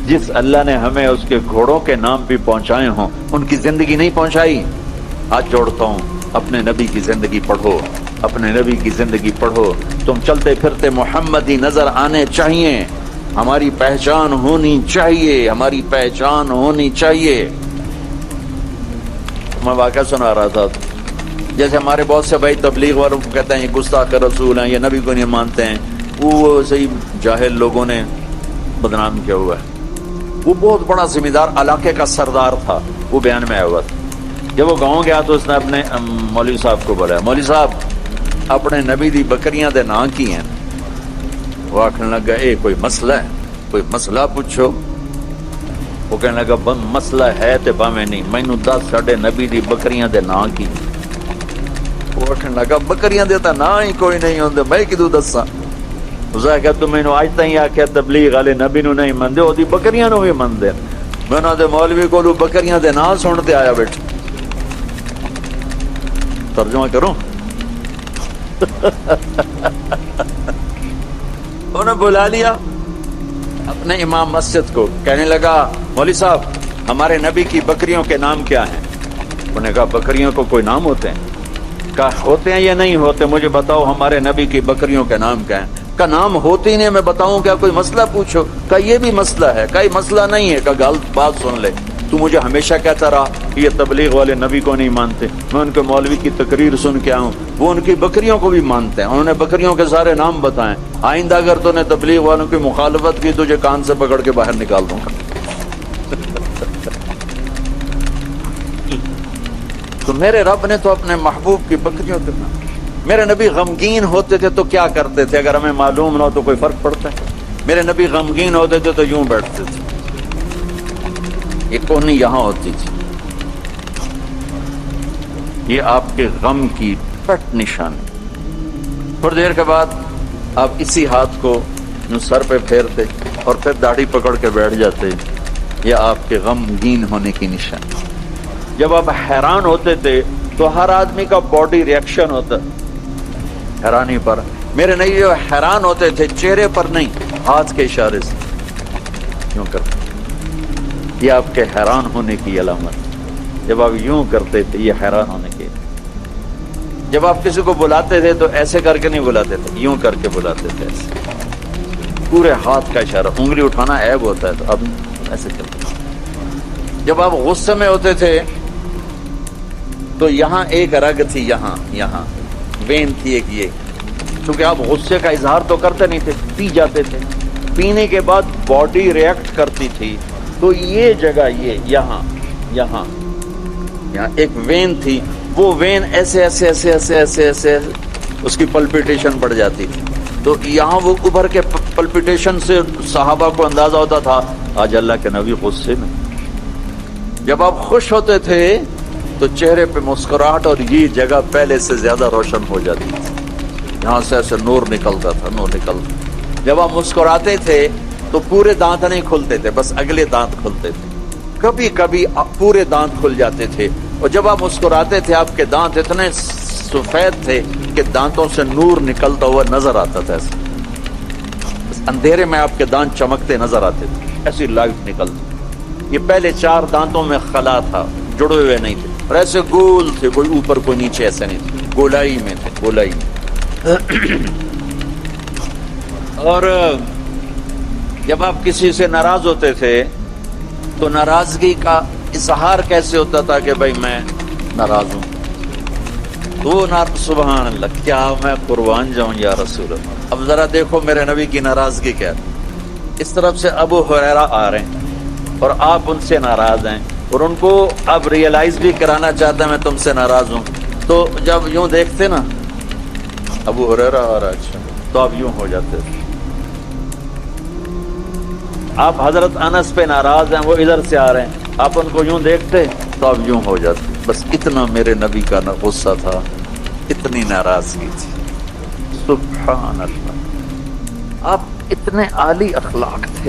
جس اللہ نے ہمیں اس کے گھوڑوں کے نام بھی پہنچائے ہوں, ان کی زندگی نہیں پہنچائی. ہاتھ جوڑتا ہوں, اپنے نبی کی زندگی پڑھو, اپنے نبی کی زندگی پڑھو. تم چلتے پھرتے محمدی نظر آنے چاہیے, ہماری پہچان ہونی چاہیے, ہماری پہچان ہونی چاہیے. میں واقعہ سنا رہا تھا, جیسے ہمارے بہت سے بھائی تبلیغ والوں کو کہتے ہیں یہ گستاخ رسول ہیں, یہ نبی کو نہیں مانتے ہیں. وہ صحیح جاہل لوگوں نے بدنام کیا ہوا ہے. وہ بہت بڑا ذمہ دار علاقے کا سردار تھا, وہ بیان میں آیا ہوا تھا. جب وہ گاؤں گیا تو اس نے اپنے مولوی صاحب کو بولا, مولوی صاحب اپنے نبی دی بکریاں دے نام کی ہیں. وہ آخر لگا اے کوئی مسئلہ ہے, کوئی مسئلہ پوچھو. وہ کہنے لگا مسئلہ ہے تے باویں نہیں, مینوں دس ساڈے نبی دی بکریاں دے نام کی. وہ آخر لگا بکریاں دے تا نام ہی کوئی نہیں ہوندے, میں کدوں دساں. اس نے کہا تم مینوں اج تائیں آکھیا تبلیغ والے نبی نو نہیں مندے, او دی بکریاں نو بھی مندے. میں انہاں دے مولوی کولوں بکریاں دے نام سن تے آیا بیٹھا. ترجمہ کروں. انہوں نے بلا لیا اپنے امام مسجد کو, کہنے لگا مولوی صاحب ہمارے نبی کی بکریوں کے نام کیا ہیں؟ انہوں نے کہا بکریوں کو کوئی نام ہوتے ہیں؟ کہا ہوتے ہیں یا نہیں ہوتے, مجھے بتاؤ ہمارے نبی کی بکریوں کے نام کیا ہیں؟ کا نام ہوتے ہی نہیں, میں بتاؤں کیا کوئی مسئلہ پوچھو؟ کہا یہ بھی مسئلہ ہے. کہا یہ مسئلہ نہیں ہے. کہا غلط بات سن لے, تو مجھے ہمیشہ کہتا رہا کہ یہ تبلیغ والے نبی کو نہیں مانتے. میں ان کے مولوی کی تقریر سن کے آؤں, وہ ان کی بکریوں کو بھی مانتے ہیں. انہوں نے بکریوں کے سارے نام بتائیں. آئندہ اگر تو نے تبلیغ والوں کی مخالفت کی تجھے کان سے پکڑ کے باہر نکال دوں گا. تو میرے رب نے تو اپنے محبوب کی بکریوں کے نام. میرے نبی غمگین ہوتے تھے تو کیا کرتے تھے؟ اگر ہمیں معلوم نہ ہو تو کوئی فرق پڑتا ہے؟ میرے نبی غمگین ہوتے تھے تو یوں بیٹھتے تھے, یہ کونی یہاں ہوتی تھی. یہ آپ کے غم کی پٹ نشانی. تھوڑی دیر کے بعد آپ اسی ہاتھ کو سر پہ پھیرتے اور پھر داڑھی پکڑ کے بیٹھ جاتے. یہ آپ کے غمگین ہونے کی نشانی. جب آپ حیران ہوتے تھے تو ہر آدمی کا باڈی ریئیکشن ہوتا حیرانی پر. میرے نبی جو حیران ہوتے تھے چہرے پر نہیں, ہاتھ کے اشارے سے یوں کرتے. یہ آپ کے حیران ہونے کی علامت. جب آپ یوں کرتے تھے یہ حیران ہونے کی. جب آپ کسی کو بلاتے تھے تو ایسے کر کے نہیں بلاتے تھے, یوں کر کے بلاتے تھے, ایسے پورے ہاتھ کا اشارہ. انگلی اٹھانا عیب ہوتا ہے تو اب ایسے کرتے. جب آپ غصے میں ہوتے تھے تو یہاں ایک رگ تھی, یہاں وین تھی ایک. یہ چونکہ آپ غصے کا اظہار تو کرتے نہیں تھے, پی جاتے تھے. پینے کے بعد باڈی ریئیکٹ کرتی تھی تو یہ جگہ یہاں ایک وین تھی. وہ وین ایسے ایسے ایسے ایسے ایسے ایسے اس کی پلپیٹیشن بڑھ جاتی تھی. تو یہاں وہ ابھر کے پلپیٹیشن سے صحابہ کو اندازہ ہوتا تھا آج اللہ کے نبی غصے میں. جب آپ خوش ہوتے تھے تو چہرے پہ مسکراہٹ اور یہ جگہ پہلے سے زیادہ روشن ہو جاتی تھی. یہاں سے ایسے نور نکلتا تھا, نور نکلتا. جب آپ مسکراتے تھے تو پورے دانت نہیں کھلتے تھے, بس اگلے دانت کھلتے تھے. کبھی کبھی پورے دانت کھل جاتے تھے. اور جب آپ مسکراتے تھے آپ کے دانت اتنے سفید تھے کہ دانتوں سے نور نکلتا ہوا نظر آتا تھا. ایسے اندھیرے میں آپ کے دانت چمکتے نظر آتے تھے, ایسی لائٹ نکلتی. یہ پہلے 4 دانتوں میں خلا تھا, جڑے ہوئے نہیں تھے. اور ایسے گول تھے، کوئی اوپر کوئی نیچے، ایسے نہیں تھے، گولائی میں تھے، گولائی میں۔ اور جب آپ کسی سے ناراض ہوتے تھے تو ناراضگی کا اظہار کیسے ہوتا تھا کہ بھائی میں ناراض ہوں، تو سبحان اللہ، کیا میں قربان جاؤں یا رسول اللہ۔ اب ذرا دیکھو میرے نبی کی ناراضگی کیا ہے۔ اس طرف سے ابو ہریرہ آ رہے ہیں اور آپ ان سے ناراض ہیں، اور ان کو اب ریئلائز بھی کرانا چاہتا ہے میں تم سے ناراض ہوں، تو جب یوں دیکھتے نا ابو ہریرہ آ رہا ہے تو آپ یوں ہو جاتے تھے۔ آپ حضرت انس پہ ناراض ہیں، وہ ادھر سے آ رہے ہیں، آپ ان کو یوں دیکھتے تو آپ یوں ہو جاتے۔ بس اتنا میرے نبی کا غصہ تھا، اتنی ناراضگی تھی، سبحان اللہ۔ آپ اتنے عالی اخلاق تھے۔